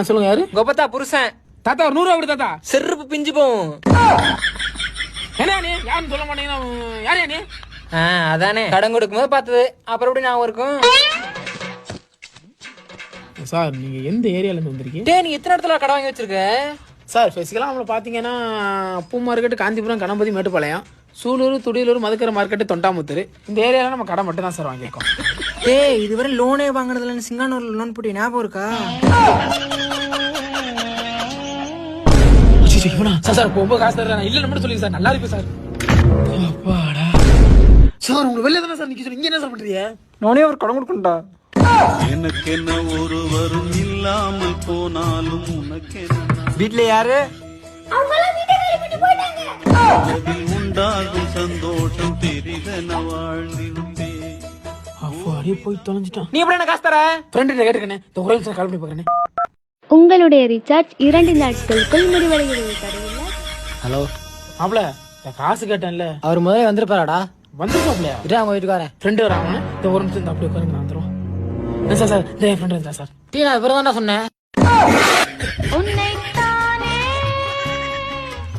சொல்லுங்க யாரு? கோபத்தா புருஷன். தாத்தா ஒரு 100 ரூபா கொடு தாத்தா. செருப்பு பிஞ்சு போகும். என்ன நீ யாரும் சொல்ல மாட்டீங்கன்னா யாரே நீ? அதானே கடன் கொடுக்கும்போது பார்த்தது, அப்புறம் எப்படி ஞாபகம் இருக்கும்? சார் நீங்க எந்த ஏரியால இருந்து வந்திருக்கீங்க? நீ எத்தனை இடத்துல கடை வாங்கி வச்சிருக்க? சார் பேசிக்கலாம். நம்மளை பார்த்தீங்கன்னா பூ மார்க்கெட்டு, காந்திபுரம், கணபதி, மேட்டுப்பாளையம், சூலூர், துடியலூர், மதுக்கரை மார்க்கெட்டு, தொண்டாமுத்தூர், இந்த ஏரியாவில் நம்ம கடை மட்டும் தான் சார் வாங்கியிருக்கோம். இதுவரை லோனே வாங்கினதுல சிங்கானூர்ல லோன் போட்டு ஞாபகம் இருக்கா? சார் ரொம்ப காசு தரேன் இல்ல மட்டும் சொல்லுங்க சார், நல்லா இருக்கு சார். அப்பாடா சார், உங்களுக்கு வெளியே தானே சார் நிக்க சொல்லி இங்க என்ன சார் பண்றீங்க? நானே ஒரு கடன் கொடுக்கணும்டா. எனக்கு என்ன ஒருவரும் இல்லாமல் போனாலும் உனக்கு வீட்ல யாரு? உண்டாகும் சந்தோஷம் தெரிதன வாழ்ந்திருந்தே. அப்படியே போய் தொலைஞ்சிட்டான். நீ எப்படி என்ன காசு தர? ஃப்ரெண்ட் கேட்டிருக்கேன், இந்த ஒரு நிமிஷம் கால் பண்ணி பார்க்கறேன். உங்களுடைய ரீசார்ஜ் 2 நாட்களுக்குள் முடிவடைகிறது. ஹலோ மாப்ள, காசு கேட்டேன்ல, அவர் முதல்ல வந்திருப்பாராடா? வந்துருப்பாப்லையா? இதே அவங்க வீட்டுக்காரன் ஃப்ரெண்டு வராங்க. இந்த ஒரு நிமிஷம் அப்படி உட்காருங்க, நான் வந்துடுவோம். சார் சார் இந்த என் ஃப்ரெண்ட் இருந்தா சார். நான் இவரை தான்டா சொன்னேன்.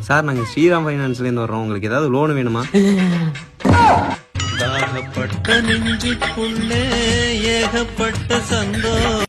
சார் நாங்கள் ஸ்ரீராம் ஃபைனான்ஸ்லேருந்து வர்றோம். உங்களுக்கு ஏதாவது லோன் வேணுமா? தாகப்பட்ட நெஞ்சுக்குள்ளே ஏகப்பட்ட சந்தோஷம்.